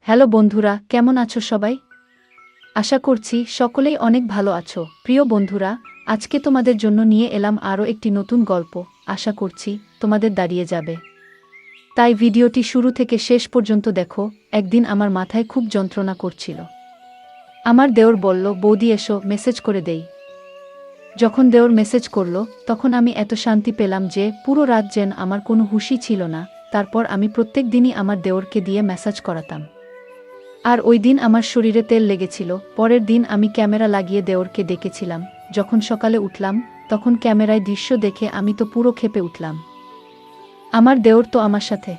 Hello বন্ধুরা, কেমন আছো সবাই? আশা করছি সকলেই অনেক ভালো আছো। প্রিয় বন্ধুরা, আজকে তোমাদের জন্য নিয়ে এলাম আরও একটি নতুন গল্প। আশা করছি তোমাদের দাঁড়িয়ে যাবে। তাই ভিডিওটি শুরু থেকে শেষ পর্যন্ত দেখো। একদিন আমার মাথায় খুব যন্ত্রণা করছিল। আমার দেওর বলল, বৌদি এসো, মেসেজ করে দেই। যখন দেওর মেসেজ করল, তখন আমি এত শান্তি পেলাম যে পুরো রাত যেন আমার কোনো হুঁশই ছিল না। তারপর আমি প্রত্যেক দিনই আমার দেওরকে দিয়ে মেসেজ করাতাম। আর ওই দিন আমার শরীরে তেল লেগেছিল। পরের দিন আমি ক্যামেরা লাগিয়ে দেওরকে ডেকেছিলাম। যখন সকালে উঠলাম, তখন ক্যামেরায় দৃশ্য দেখে আমি তো পুরো ক্ষেপে উঠলাম। আমার দেওর তো আমার সাথে।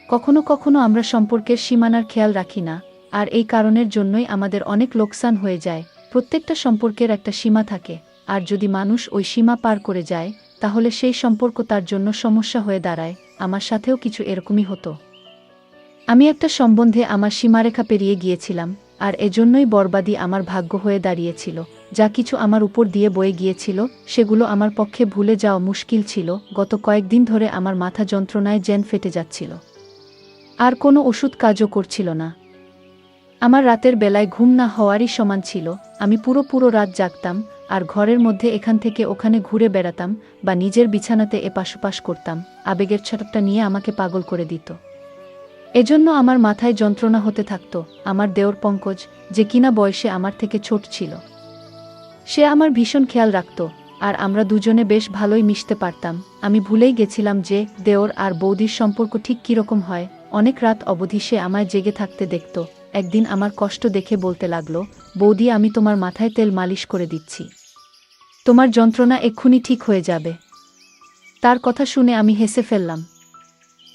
কখনো কখনো আমরা সম্পর্কের সীমানার খেয়াল রাখি না, আর এই কারণের জন্যই আমাদের অনেক লোকসান হয়ে যায়। প্রত্যেকটা সম্পর্কের একটা সীমা থাকে, আর যদি মানুষ ওই সীমা পার করে যায়, তাহলে সেই সম্পর্ক তার জন্য সমস্যা হয়ে দাঁড়ায়। আমার সাথেও কিছু এরকমই হতো। আমি একটা সম্বন্ধে আমার সীমারেখা পেরিয়ে গিয়েছিলাম, আর এজন্যই বরবাদী আমার ভাগ্য হয়ে দাঁড়িয়েছিল। যা কিছু আমার উপর দিয়ে বয়ে গিয়েছিল, সেগুলো আমার পক্ষে ভুলে যাওয়া মুশকিল ছিল। গত কয়েকদিন ধরে আমার মাথা যন্ত্রণায় জেন ফেটে যাচ্ছিল। আর কোনো ওষুধ কাজও করছিল না। আমার রাতের বেলায় ঘুম না হওয়ারই সমান ছিল। আমি পুরো রাত জাগতাম, আর ঘরের মধ্যে এখান থেকে ওখানে ঘুরে বেড়াতাম, বা নিজের বিছানাতে এপাশ ওপাশ করতাম। আবেগের ছটটা নিয়ে আমাকে পাগল করে দিত। এজন্য আমার মাথায় যন্ত্রণা হতে থাকত। আমার দেওর পঙ্কজ, যে কিনা বয়সে আমার থেকে ছোট ছিল, সে আমার ভীষণ খেয়াল রাখত, আর আমরা দুজনে বেশ ভালোই মিশতে পারতাম। আমি ভুলেই গেছিলাম যে দেওর আর বৌদির সম্পর্ক ঠিক কীরকম হয়। অনেক রাত অবধি সে আমায় জেগে থাকতে দেখত। একদিন আমার কষ্ট দেখে বলতে লাগলো, বৌদি, আমি তোমার মাথায় তেল মালিশ করে দিচ্ছি, তোমার যন্ত্রণা এক্ষুনি ঠিক হয়ে যাবে। তার কথা শুনে আমি হেসে ফেললাম।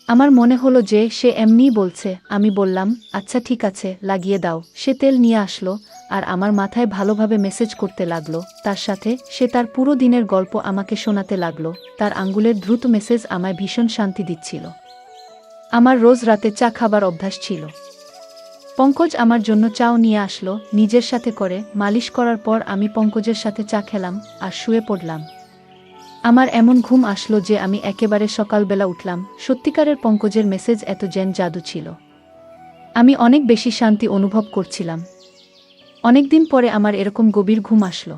আমার মনে হলো যে সে এমনিই বলছে। আমি বললাম, আচ্ছা ঠিক আছে, লাগিয়ে দাও। সে তেল নিয়ে আসলো, আর আমার মাথায় ভালোভাবে মেসেজ করতে লাগলো। তার সাথে সে তার পুরো দিনের গল্প আমাকে শোনাতে লাগলো। তার আঙ্গুলের দ্রুত মেসেজ আমায় ভীষণ শান্তি দিচ্ছিল। আমার রোজ রাতে চা খাবার অভ্যাস ছিল। পঙ্কজ আমার জন্য চাও নিয়ে আসলো। নিজের সাথে করে মালিশ করার পর আমি পঙ্কজের সাথে চা খেলাম আর শুয়ে পড়লাম। আমার এমন ঘুম আসলো যে আমি একেবারে সকালবেলা উঠলাম। সত্যিকারের পঙ্কজের মেসেজ এত যেন জাদু ছিল। আমি অনেক বেশি শান্তি অনুভব করছিলাম। অনেকদিন পরে আমার এরকম গভীর ঘুম আসলো।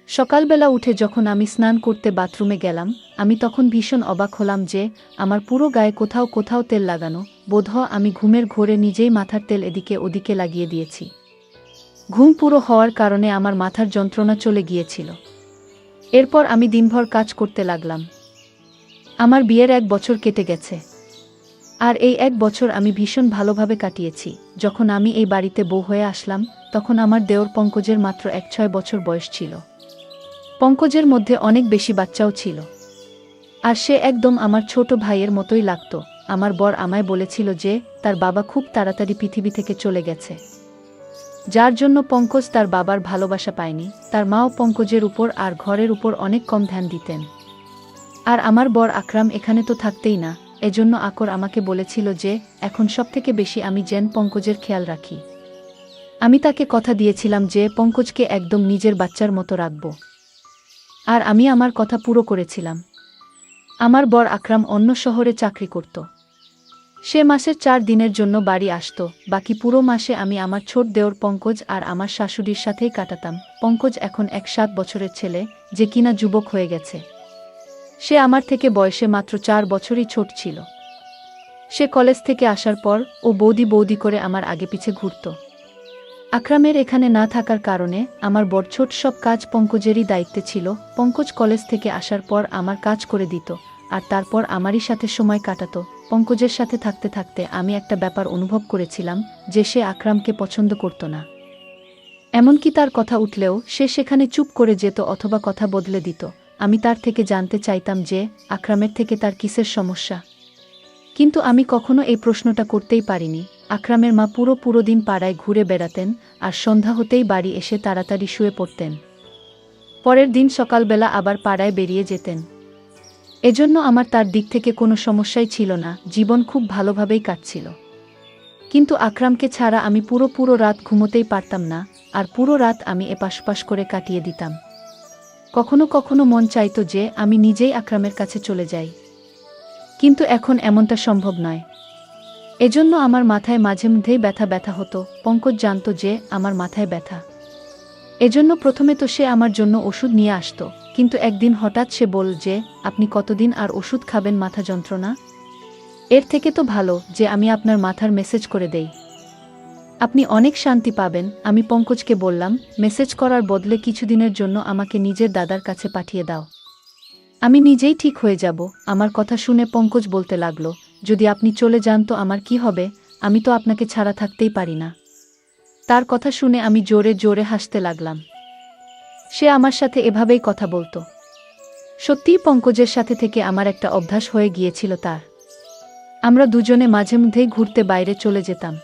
সকালবেলা উঠে যখন আমি স্নান করতে বাথরুমে গেলাম, আমি তখন ভীষণ অবাক হলাম যে আমার পুরো গায়ে কোথাও কোথাও তেল লাগানো। বোধহয় আমি ঘুমের ঘোরে নিজেই মাথার তেল এদিকে ওদিকে লাগিয়ে দিয়েছি। ঘুম পুরো হওয়ার কারণে আমার মাথার যন্ত্রণা চলে গিয়েছিল। এরপর আমি দিনভর কাজ করতে লাগলাম। আমার বিয়ের 1 বছর কেটে গেছে, আর এই 1 বছর আমি ভীষণ ভালোভাবে কাটিয়েছি। যখন আমি এই বাড়িতে বউ হয়ে আসলাম, তখন আমার দেওর পঙ্কজের মাত্র 6 বছর বয়স ছিল। পঙ্কজের মধ্যে অনেক বেশি বাচ্চাও ছিল, আর সে একদম আমার ছোট ভাইয়ের মতোই লাগত। আমার বর আমায় বলেছিল যে তার বাবা খুব তাড়াতাড়ি পৃথিবী থেকে চলে গেছে, যার জন্য পঙ্কজ তার বাবার ভালোবাসা পায়নি। তার মাও পঙ্কজের উপর আর ঘরের উপর অনেক কম ধ্যান দিতেন। আর আমার বর আকরাম এখানে তো থাকতেই না। এজন্য আকর আমাকে বলেছিল যে এখন সবথেকে বেশি আমি যেন পঙ্কজের খেয়াল রাখি। আমি তাকে কথা দিয়েছিলাম যে পঙ্কজকে একদম নিজের বাচ্চার মতো রাখব, আর আমি আমার কথা পুরো করেছিলাম। আমার বর আকরাম অন্য শহরে চাকরি করত। সে মাসের 4 দিনের জন্য বাড়ি আসত। বাকি পুরো মাসে আমি আমার ছোট দেওর পঙ্কজ আর আমার শাশুড়ির সাথেই কাটাতাম। পঙ্কজ এখন 7 বছরের ছেলে, যে কিনা যুবক হয়ে গেছে। সে আমার থেকে বয়সে মাত্র 4 বছরই ছোট ছিল। সে কলেজ থেকে আসার পর ও বৌদি বৌদি করে আমার আগে পিছে ঘুরত। আকরামের এখানে না থাকার কারণে আমার বড় ছোট সব কাজ পঙ্কজেরই দায়িত্বে ছিল। পঙ্কজ কলেজ থেকে আসার পর আমার কাজ করে দিত, আর তারপর আমারই সাথে সময় কাটাতো। পঙ্কজের সাথে থাকতে থাকতে আমি একটা ব্যাপার অনুভব করেছিলাম যে সে আকরামকে পছন্দ করত না। এমনকি তার কথা উঠলেও সে সেখানে চুপ করে যেত অথবা কথা বদলে দিত। আমি তার থেকে জানতে চাইতাম যে আকরামের থেকে তার কিসের সমস্যা, কিন্তু আমি কখনো এই প্রশ্নটা করতেই পারিনি। আকরামের মা পুরো দিন পাড়ায় ঘুরে বেড়াতেন, আর সন্ধ্যা হতেই বাড়ি এসে তাড়াতাড়ি শুয়ে পড়তেন। পরের দিন সকালবেলা আবার পাড়ায় বেরিয়ে যেতেন। এজন্য আমার তার দিক থেকে কোনো সমস্যাই ছিল না। জীবন খুব ভালোভাবেই কাটছিল। কিন্তু আকরামকে ছাড়া আমি পুরো রাত ঘুমোতেই পারতাম না, আর পুরো রাত আমি এপাশ ওপাশ করে কাটিয়ে দিতাম। কখনো কখনো মন চাইতো যে আমি নিজেই আকরামের কাছে চলে যাই, কিন্তু এখন এমনটা সম্ভব নয়। এজন্য আমার মাথায় মাঝে মধ্যেই ব্যথা ব্যথা হতো। পঙ্কজ জানত যে আমার মাথায় ব্যথা। এজন্য প্রথমে তো সে আমার জন্য ওষুধ নিয়ে আসতো, কিন্তু একদিন হঠাৎ সে বলল যে, আপনি কতদিন আর ওষুধ খাবেন মাথা যন্ত্রণা? এর থেকে তো ভালো যে আমি আপনার মাথার মেসেজ করে দেই। আপনি অনেক শান্তি পাবেন। আমি পঙ্কজকে বললাম, মেসেজ করার বদলে কিছুদিনের জন্য আমাকে নিজের দাদার কাছে পাঠিয়ে দাও। আমি নিজেই ঠিক হয়ে যাব। আমার কথা শুনে পঙ্কজ বলতে লাগলো, যদি আপনি চলে যান তো আমার কি হবে? আমি তো আপনাকে ছাড়া থাকতেই পারি না। তার কথা শুনে আমি জোরে জোরে হাসতে লাগলাম। সে আমার সাথে এভাবেই কথা বলতো। সত্যিই পঙ্কজের সাথে থেকে আমার একটা অভ্যাস হয়ে গিয়েছিল তার। আমরা দুজনে মাঝে মধ্যেই ঘুরতে বাইরে চলে যেতাম।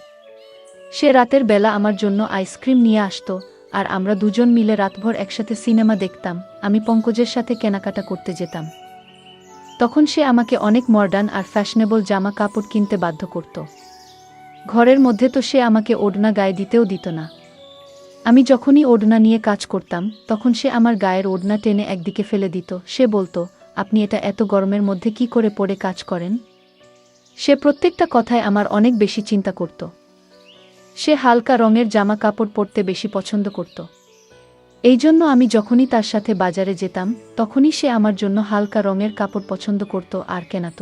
সে রাতের বেলা আমার জন্য আইসক্রিম নিয়ে আসতো, আর আমরা দুজন মিলে রাতভর একসাথে সিনেমা দেখতাম। আমি পঙ্কজের সাথে কেনাকাটা করতে যেতাম। তখন সে আমাকে অনেক মডার্ন আর ফ্যাশনেবল জামা কাপড় কিনতে বাধ্য করত। ঘরের মধ্যে তো সে আমাকে ওড়না গায়ে দিতেও দিত না। আমি যখনই ওড়না নিয়ে কাজ করতাম, তখন সে আমার গায়ের ওড়না টেনে একদিকে ফেলে দিত। সে বলতো, আপনি এটা এত গরমের মধ্যে কি করে পরে কাজ করেন? সে প্রত্যেকটা কথায় আমার অনেক বেশি চিন্তা করত। সে হালকা রঙের জামা কাপড় পরতে বেশি পছন্দ করত। এই জন্য আমি যখনই তার সাথে বাজারে যেতাম, তখনই সে আমার জন্য হালকা রঙের কাপড় পছন্দ করত আর কেনাত।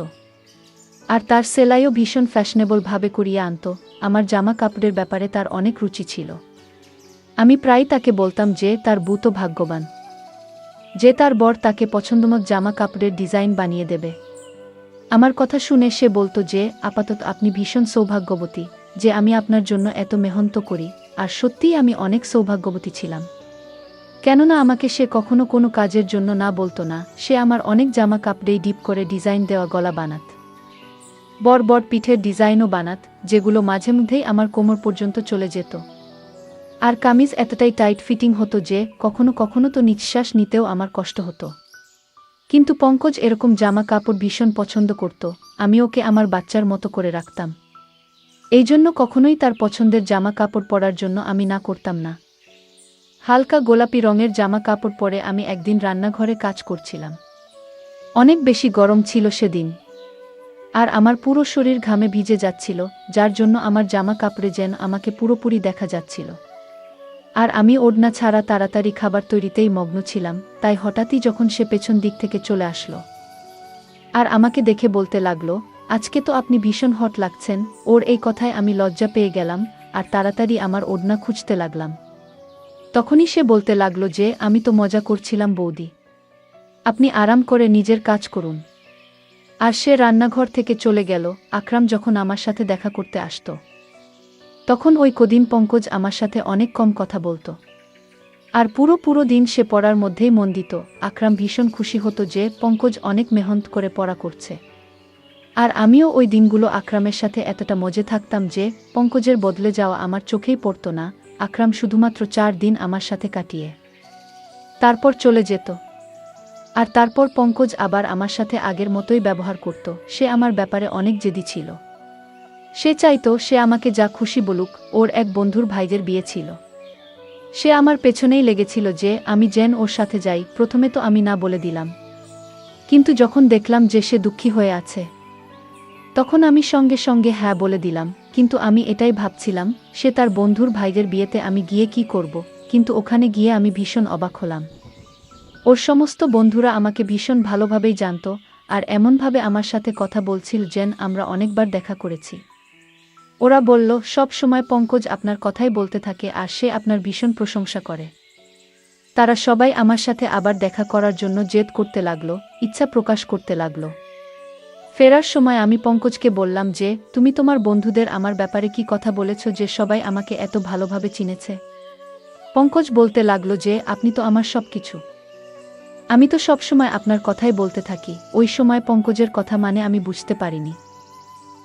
আর তার সেলাইও ভীষণ ফ্যাশনেবল ভাবে করিয়ে আনত। আমার জামা কাপড়ের ব্যাপারে তার অনেক রুচি ছিল। আমি প্রায় তাকে বলতাম যে তার বউ তো ভাগ্যবান, যে তার বর তাকে পছন্দমতো জামা কাপড়ের ডিজাইন বানিয়ে দেবে। আমার কথা শুনে সে বলতো যে, আপাতত আপনি ভীষণ সৌভাগ্যবতী যে আমি আপনার জন্য এত মেহনত করি। আর সত্যিই আমি অনেক সৌভাগ্যবতী ছিলাম। কেননা আমাকে সে কখনো কোনো কাজের জন্য না বলতো না। সে আমার অনেক জামা কাপড়েই ডিপ করে ডিজাইন দেওয়া গলা বানাত, বড় বড় পিঠের ডিজাইনও বানাত, যেগুলো মাঝে মধ্যেই আমার কোমর পর্যন্ত চলে যেত। আর কামিজ এতটাই টাইট ফিটিং হতো যে কখনো কখনো তো নিঃশ্বাস নিতেও আমার কষ্ট হতো। কিন্তু পঙ্কজ এরকম জামা কাপড় ভীষণ পছন্দ করত। আমি ওকে আমার বাচ্চার মতো করে রাখতাম। এই জন্য কখনোই তার পছন্দের জামা কাপড় পরার জন্য আমি না করতাম না। হালকা গোলাপি রঙের জামা কাপড় পরে আমি একদিন রান্নাঘরে কাজ করছিলাম। অনেক বেশি গরম ছিল সেদিন, আর আমার পুরো শরীর ঘামে ভিজে যাচ্ছিল, যার জন্য আমার জামা কাপড়ে যেন আমাকে পুরোপুরি দেখা যাচ্ছিল। আর আমি ওড়না ছাড়া তাড়াতাড়ি খাবার তৈরিতেই মগ্ন ছিলাম। তাই হঠাৎই যখন সে পেছন দিক থেকে চলে আসলো আর আমাকে দেখে বলতে লাগলো, আজকে তো আপনি ভীষণ হট লাগছেন। ওর এই কথায় আমি লজ্জা পেয়ে গেলাম আর তাড়াতাড়ি আমার ওড়না খুঁজতে লাগলাম। তখনই সে বলতে লাগলো যে, আমি তো মজা করছিলাম বৌদি, আপনি আরাম করে নিজের কাজ করুন। আর সে রান্নাঘর থেকে চলে গেল। আকরাম যখন আমার সাথে দেখা করতে আসতো, তখন ওই কদিন পঙ্কজ আমার সাথে অনেক কম কথা বলতো। আর পুরো দিন সে পড়ার মধ্যেই মন দিত। আকরাম ভীষণ খুশি হতো যে পঙ্কজ অনেক মেহনত করে পড়া করছে। আর আমিও ওই দিনগুলো আকরামের সাথে এতটা মজে থাকতাম যে পঙ্কজের বদলে যাওয়া আমার চোখেই পড়তো না। আকরাম শুধুমাত্র 4 দিন আমার সাথে কাটিয়ে তারপর চলে যেত। আর তারপর পঙ্কজ আবার আমার সাথে আগের মতোই ব্যবহার করত। সে আমার ব্যাপারে অনেক জেদি ছিল। সে চাইতো সে আমাকে যা খুশি বলুক। ওর এক বন্ধুর ভাইদের বিয়ে ছিল। সে আমার পেছনেই লেগেছিল যে আমি যেন ওর সাথে যাই। প্রথমে তো আমি না বলে দিলাম, কিন্তু যখন দেখলাম যে সে দুঃখী হয়ে আছে, তখন আমি সঙ্গে সঙ্গে হ্যাঁ বলে দিলাম। কিন্তু আমি এটাই ভাবছিলাম, সে তার বন্ধুর ভাইদের বিয়েতে আমি গিয়ে কি করব। কিন্তু ওখানে গিয়ে আমি ভীষণ অবাক হলাম। ওর সমস্ত বন্ধুরা আমাকে ভীষণ ভালোভাবেই জানত, আর এমনভাবে আমার সাথে কথা বলছিল যেন আমরা অনেকবার দেখা করেছি। ওরা বলল, সব সময় পঙ্কজ আপনার কথাই বলতে থাকে আর সে আপনার ভীষণ প্রশংসা করে। তারা সবাই আমার সাথে আবার দেখা করার জন্য জেদ করতে লাগলো, ইচ্ছা প্রকাশ করতে লাগলো। ফেরার সময় আমি পঙ্কজকে বললাম যে, তুমি তোমার বন্ধুদের আমার ব্যাপারে কি কথা বলেছ যে সবাই আমাকে এত ভালোভাবে চিনেছে? পঙ্কজ বলতে লাগলো যে, আপনি তো আমার সব কিছু। আমি তো সব সময় আপনার কথাই বলতে থাকি। ওই সময় পঙ্কজের কথা মানে আমি বুঝতে পারিনি,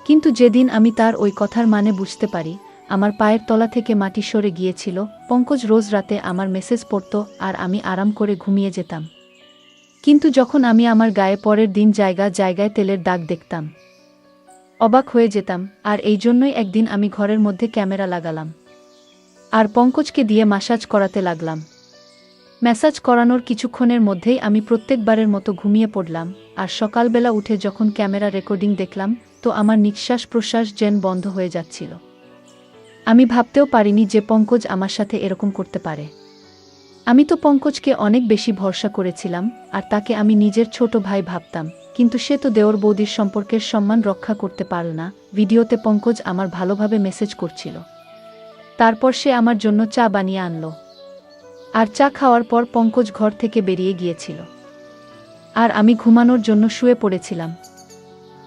কিন্তু যেদিন আমি তার ওই কথার মানে বুঝতে পারি, আমার পায়ের তলা থেকে মাটি সরে গিয়েছিল। পঙ্কজ রোজ রাতে আমার মেসেজ পড়ত আর আমি আরাম করে ঘুমিয়ে যেতাম। কিন্তু যখন আমি আমার গায়ে পরের দিন জায়গায় তেলের দাগ দেখতাম, অবাক হয়ে যেতাম। আর এই জন্যই একদিন আমি ঘরের মধ্যে ক্যামেরা লাগালাম আর পঙ্কজকে দিয়ে ম্যাসাজ করাতে লাগলাম। ম্যাসাজ করানোর কিছুক্ষণের মধ্যেই আমি প্রত্যেকবারের মতো ঘুমিয়ে পড়লাম। আর সকালবেলা উঠে যখন ক্যামেরা রেকর্ডিং দেখলাম, তো আমার নিঃশ্বাস প্রশ্বাস যেন বন্ধ হয়ে যাচ্ছিল। আমি ভাবতেও পারিনি যে পঙ্কজ আমার সাথে এরকম করতে পারে। আমি তো পঙ্কজকে অনেক বেশি ভরসা করেছিলাম, আর তাকে আমি নিজের ছোট ভাই ভাবতাম, কিন্তু সে তো দেওর বৌদির সম্পর্কের সম্মান রক্ষা করতে পারল না। ভিডিওতে পঙ্কজ আমার ভালোভাবে মেসেজ করছিল। তারপর সে আমার জন্য চা বানিয়ে আনলো, আর চা খাওয়ার পর পঙ্কজ ঘর থেকে বেরিয়ে গিয়েছিল, আর আমি ঘুমানোর জন্য শুয়ে পড়েছিলাম।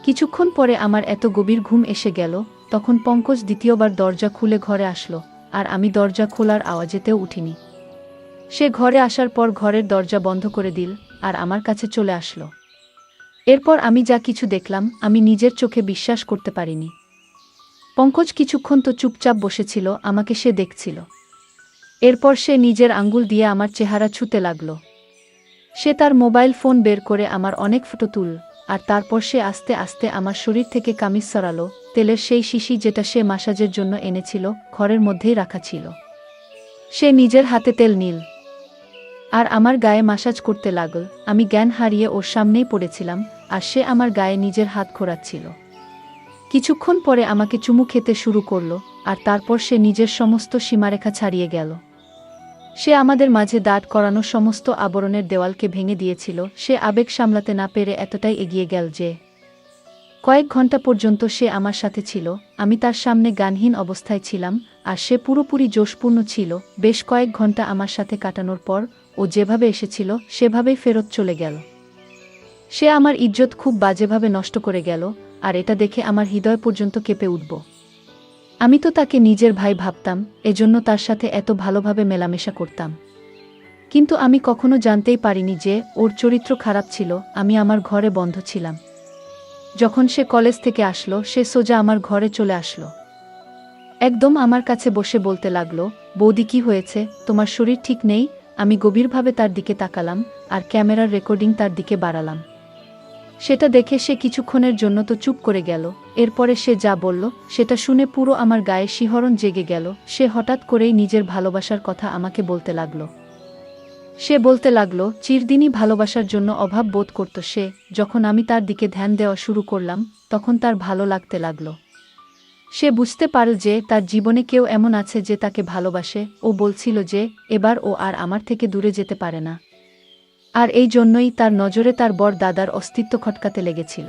কিছুক্ষণ পরে আমার এত গভীর ঘুম এসে গেল, তখন পঙ্কজ দ্বিতীয়বার দরজা খুলে ঘরে আসলো, আর আমি দরজা খোলার আওয়াজেতেও উঠিনি। সে ঘরে আসার পর ঘরের দরজা বন্ধ করে দিল, আর আমার কাছে চলে আসলো। এরপর আমি যা কিছু দেখলাম আমি নিজের চোখে বিশ্বাস করতে পারিনি। পঙ্কজ কিছুক্ষণ তো চুপচাপ বসেছিল, আমাকে সে দেখছিল। এরপর সে নিজের আঙ্গুল দিয়ে আমার চেহারা ছুঁতে লাগল। সে তার মোবাইল ফোন বের করে আমার অনেক ফটো তুলল, আর তারপর সে আস্তে আস্তে আমার শরীর থেকে কামিজ সরালো। তেলের সেই শিশি যেটা সে মাসাজের জন্য এনেছিল ঘরের মধ্যেই রাখা ছিল। সে নিজের হাতে তেল নিল, আর আমার গায়ে মাসাজ করতে লাগল। আমি জ্ঞান হারিয়ে ওর সামনেই পড়েছিলাম, আর সে আমার গায়ে নিজের হাত ঘোরাচ্ছিল। কিছুক্ষণ পরে আমাকে চুমু খেতে শুরু করল, আর তারপর সে নিজের সমস্ত সীমারেখা ছাড়িয়ে গেল। সে আমাদের মাঝে দাঁড় করানো সমস্ত আবরণের দেওয়ালকে ভেঙে দিয়েছিল। সে আবেগ সামলাতে না পেরে এতটাই এগিয়ে গেল যে কয়েক ঘন্টা পর্যন্ত সে আমার সাথে ছিল। আমি তার সামনে গানহীন অবস্থায় ছিলাম, আর সে পুরোপুরি জোশপূর্ণ ছিল। বেশ কয়েক ঘন্টা আমার সাথে কাটানোর পর ও যেভাবে এসেছিল সেভাবেই ফেরত চলে গেল। সে আমার ইজ্জত খুব বাজেভাবে নষ্ট করে গেল, আর এটা দেখে আমার হৃদয় পর্যন্ত কেঁপে উঠল। আমি তো তাকে নিজের ভাই ভাবতাম, এজন্য তার সাথে এত ভালোভাবে মেলামেশা করতাম। কিন্তু আমি কখনো জানতেই পারিনি যে ওর চরিত্র খারাপ ছিল। আমি আমার ঘরে বন্ধ ছিলাম। যখন সে কলেজ থেকে আসলো, সে সোজা আমার ঘরে চলে আসলো। একদম আমার কাছে বসে বলতে লাগলো, বৌদি কি হয়েছে, তোমার শরীর ঠিক নেই? আমি গভীরভাবে তার দিকে তাকালাম, আর ক্যামেরার রেকর্ডিং তার দিকে বাড়ালাম। সেটা দেখে সে কিছুক্ষণের জন্য তো চুপ করে গেল। এরপরে সে যা বলল সেটা শুনে পুরো আমার গায়ে শিহরণ জেগে গেল। সে হঠাৎ করেই নিজের ভালোবাসার কথা আমাকে বলতে লাগলো। সে বলতে লাগলো চিরদিনই ভালোবাসার জন্য অভাব বোধ করত সে। যখন আমি তার দিকে ধ্যান দেওয়া শুরু করলাম, তখন তার ভালো লাগতে লাগলো। সে বুঝতে পারল যে তার জীবনে কেউ এমন আছে যে তাকে ভালোবাসে। ও বলছিল যে এবার ও আর আমার থেকে দূরে যেতে পারে না, আর এই জন্যই তার নজরে তার বড় দাদার অস্তিত্ব খটকাতে লেগেছিল।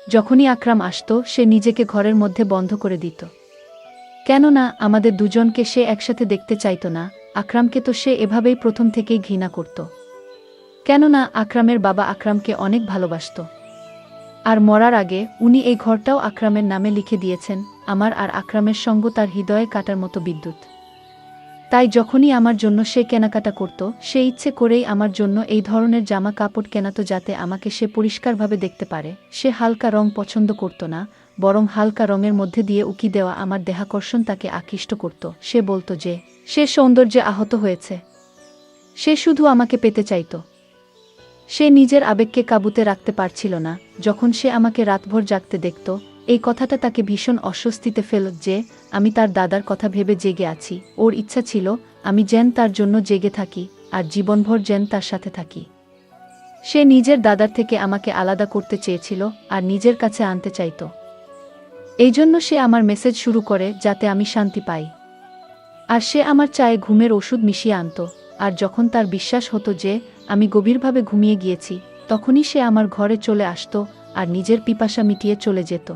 যখনই আকরাম আসত, সে নিজেকে ঘরের মধ্যে বন্ধ করে দিত, কেননা আমাদের দুজনকে সে একসাথে দেখতে চাইত না। আকরামকে তো সে এভাবেই প্রথম থেকেই ঘৃণা করত, কেননা আকরামের বাবা আকরামকে অনেক ভালোবাসত, আর মরার আগে উনি এই ঘরটাও আকরামের নামে লিখে দিয়েছেন। আমার আর আকরামের সঙ্গ তার হৃদয়ে কাটার মতো বিদ্যুৎ। তাই যখনই আমার জন্য সে কেনাকাটা করত, সে ইচ্ছে করেই আমার জন্য এই ধরনের জামা কাপড় কেনাতো যাতে আমাকে সে পরিষ্কারভাবে দেখতে পারে। সে হালকা রং পছন্দ করত না, বরং হালকা রঙের মধ্যে দিয়ে উকি দেওয়া আমার দেহাকর্ষণ তাকে আকৃষ্ট করত। সে বলতো যে সে সৌন্দর্যে আহত হয়েছে, সে শুধু আমাকে পেতে চাইত। সে নিজের আবেগকে কাবুতে রাখতে পারছিল না। যখন সে আমাকে রাতভর জাগতে দেখত, এই কথাটা তাকে ভীষণ অস্বস্তিতে ফেলত যে আমি তার দাদার কথা ভেবে জেগে আছি। ওর ইচ্ছা ছিল আমি যেন তার জন্য জেগে থাকি, আর জীবনভর যেন তার সাথে থাকি। সে নিজের দাদার থেকে আমাকে আলাদা করতে চেয়েছিল, আর নিজের কাছে আনতে চাইত। এই জন্য সে আমার মেসেজ শুরু করে যাতে আমি শান্তি পাই। আর সে আমার চায়ে ঘুমের ওষুধ মিশিয়ে আনত। আর যখন তার বিশ্বাস হতো যে আমি গভীরভাবে ঘুমিয়ে গিয়েছি, তখনই সে আমার ঘরে চলে আসতো আর নিজের পিপাসা মিটিয়ে চলে যেত।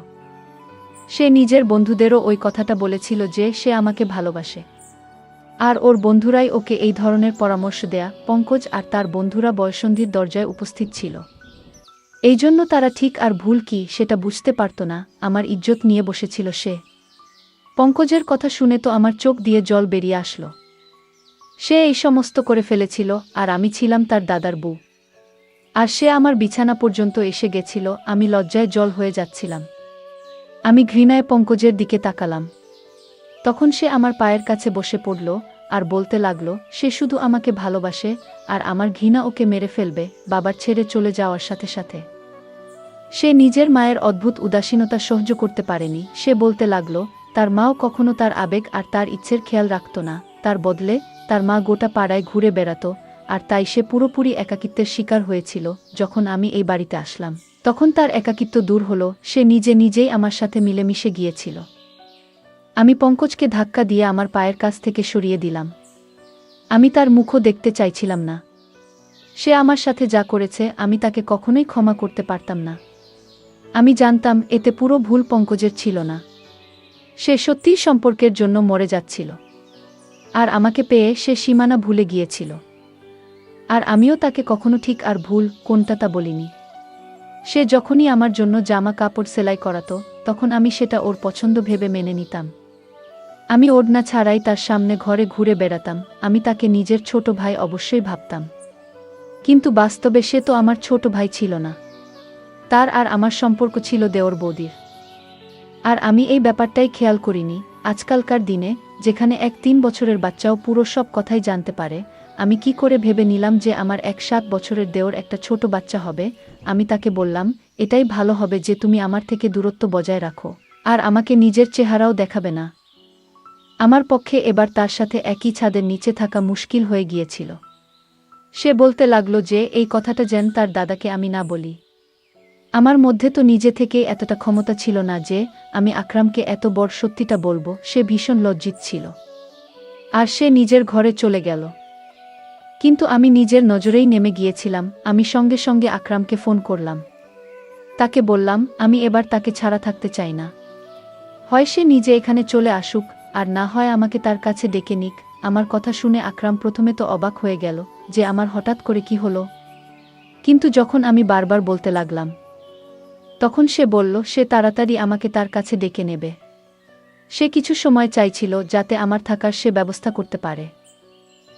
সে নিজের বন্ধুদেরও ওই কথাটা বলেছিল যে সে আমাকে ভালোবাসে, আর ওর বন্ধুরাই ওকে এই ধরনের পরামর্শ দেয়া। পঙ্কজ আর তার বন্ধুরা বয়ঃসন্ধির দরজায় উপস্থিত ছিল, এই জন্য তারা ঠিক আর ভুল কি সেটা বুঝতে পারত না। আমার ইজ্জত নিয়ে বসেছিল সে। পঙ্কজের কথা শুনে তো আমার চোখ দিয়ে জল বেরিয়ে আসলো। সে এই সমস্ত করে ফেলেছিল, আর আমি ছিলাম তার দাদার বউ। আর সে আমার বিছানা পর্যন্ত এসে গেছিল। আমি লজ্জায় জল হয়ে যাচ্ছিলাম। আমি ঘৃণায় পঙ্কজের দিকে তাকালাম। তখন সে আমার পায়ের কাছে বসে পড়ল আর বলতে লাগলো সে শুধু আমাকে ভালোবাসে, আর আমার ঘৃণা ওকে মেরে ফেলবে বাবার ছেড়ে চলে যাওয়ার সাথে সাথে। সে নিজের মায়ের অদ্ভুত উদাসীনতা সহ্য করতে পারেনি। সে বলতে লাগলো তার মাও কখনো তার আবেগ আর তার ইচ্ছের খেয়াল রাখত না। তার বদলে তার মা গোটা পাড়ায় ঘুরে বেড়াত, আর তাই সে পুরোপুরি একাকিত্বের শিকার হয়েছিল। যখন আমি এই বাড়িতে আসলাম, তখন তার একাকিত্ব দূর হলো, সে নিজে নিজেই আমার সাথে মিলেমিশে গিয়েছিল। আমি পঙ্কজকে ধাক্কা দিয়ে আমার পায়ের কাছ থেকে সরিয়ে দিলাম। আমি তার মুখও দেখতে চাইছিলাম না। সে আমার সাথে যা করেছে আমি তাকে কখনোই ক্ষমা করতে পারতাম না। আমি জানতাম এতে পুরো ভুল পঙ্কজের ছিল না। সে সত্যিই সম্পর্কের জন্য মরে যাচ্ছিল। আর আমাকে পেয়ে সে সীমানা ভুলে গিয়েছিল। আর আমিও তাকে কখনো ঠিক আর ভুল কোনটা তা বলিনি। সে যখনই আমার জন্য জামা কাপড় সেলাই করাতো, তখন আমি সেটা ওর পছন্দ ভেবে মেনে নিতাম। আমি ওড়না ছাড়াই তার সামনে ঘরে ঘুরে বেড়াতাম। আমি তাকে নিজের ছোট ভাই অবশ্যই ভাবতাম। কিন্তু বাস্তবে সে তো আমার ছোট ভাই ছিল না। তার আর আমার সম্পর্ক ছিল দেওর বৌদির। আর আমি এই ব্যাপারটাই খেয়াল করিনি। আজকালকার দিনে, যেখানে এক 3 বছরের বাচ্চাও পুরো সব কথাই জানতে পারে, আমি কি করে ভেবে নিলাম যে আমার 7 বছরের দেওর একটা ছোট বাচ্চা হবে। আমি তাকে বললাম, এটাই ভালো হবে যে তুমি আমার থেকে দূরত্ব বজায় রাখো, আর আমাকে নিজের চেহারাও দেখাবে না। আমার পক্ষে এবার তার সাথে একই ছাদের নিচে থাকা মুশকিল হয়ে গিয়েছিল। সে বলতে লাগলো যে এই কথাটা যেন তার দাদাকে আমি না বলি। আমার মধ্যে তো নিজে থেকেই এতটা ক্ষমতা ছিল না যে আমি আকরামকে এত বড় সত্যিটা বলবো। সে ভীষণ লজ্জিত ছিল। আর সে নিজের ঘরে চলে গেল। কিন্তু আমি নিজের নজরেই নেমে গিয়েছিলাম। আমি সঙ্গে সঙ্গে আকরামকে ফোন করলাম। তাকে বললাম আমি এবার তাকে ছাড়া থাকতে চাই না। হয় সে নিজে এখানে চলে আসুক, আর না হয় আমাকে তার কাছে ডেকে নিক। আমার কথা শুনে আকরাম প্রথমে তো অবাক হয়ে গেল যে আমার হঠাৎ করে কি হলো। কিন্তু যখন আমি বারবার বলতে লাগলাম, তখন সে বলল সে তাড়াতাড়ি আমাকে তার কাছে ডেকে নেবে। সে কিছু সময় চাইছিল যাতে আমার থাকার সে ব্যবস্থা করতে পারে।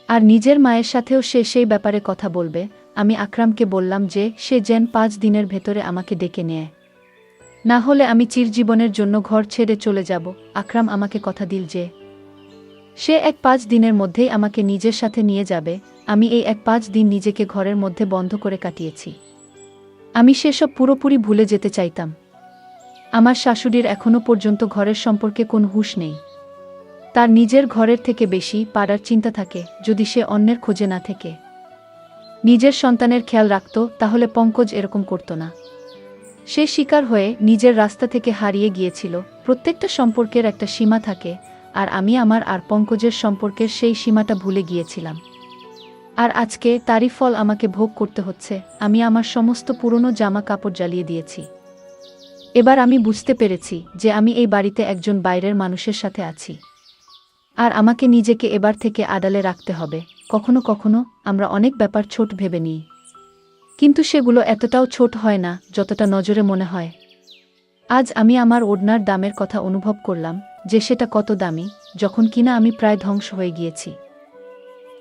আর নিজের মায়ের সাথেও সে সেই ব্যাপারে কথা বলবে। আমি আকরামকে বললাম যে সে যেন 5 দিনের ভেতরে আমাকে ডেকে নেয়। না হলে আমি চিরজীবনের জন্য ঘর ছেড়ে চলে যাব। আকরাম আমাকে কথা দিল যে সে 5 দিনের মধ্যেই আমাকে নিজের সাথে নিয়ে যাবে। আমি এই 5 দিন নিজেকে ঘরের মধ্যে বন্ধ করে কাটিয়েছি। আমি সেসব পুরোপুরি ভুলে যেতে চাইতাম। আমার শাশুড়ির এখনো পর্যন্ত ঘরের সম্পর্কে কোনো হুঁশ নেই। তার নিজের ঘরের থেকে বেশি পাড়ার চিন্তা থাকে। যদি সে অন্যের খোঁজে না থেকে নিজের সন্তানের খেয়াল রাখত, তাহলে পঙ্কজ এরকম করত না। সে শিকার হয়ে নিজের রাস্তা থেকে হারিয়ে গিয়েছিল। প্রত্যেকটা সম্পর্কের একটা সীমা থাকে, আর আমি আমার আর পঙ্কজের সম্পর্কের সেই সীমাটা ভুলে গিয়েছিলাম। আর আজকে তারই ফল আমাকে ভোগ করতে হচ্ছে। আমি আমার সমস্ত পুরনো জামা কাপড় জ্বালিয়ে দিয়েছি। এবার আমি বুঝতে পেরেছি যে আমি এই বাড়িতে একজন বাইরের মানুষের সাথে আছি। আর আমাকে নিজেকে এবার থেকে আড়ালে রাখতে হবে। কখনো কখনো আমরা অনেক ব্যাপার ছোট ভেবে নিই, কিন্তু সেগুলো এতটাও ছোট হয় না যতটা নজরে মনে হয়। আজ আমি আমার ওড়নার দামের কথা অনুভব করলাম, যে সেটা কত দামি, যখন কিনা আমি প্রায় ধ্বংস হয়ে গিয়েছি।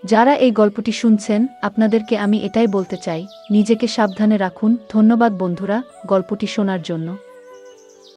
যারা এই গল্পটি শুনছেন, আপনাদেরকে আমি এটাই বলতে চাই, নিজেকে সাবধানে রাখুন। ধন্যবাদ বন্ধুরা গল্পটি শোনার জন্য।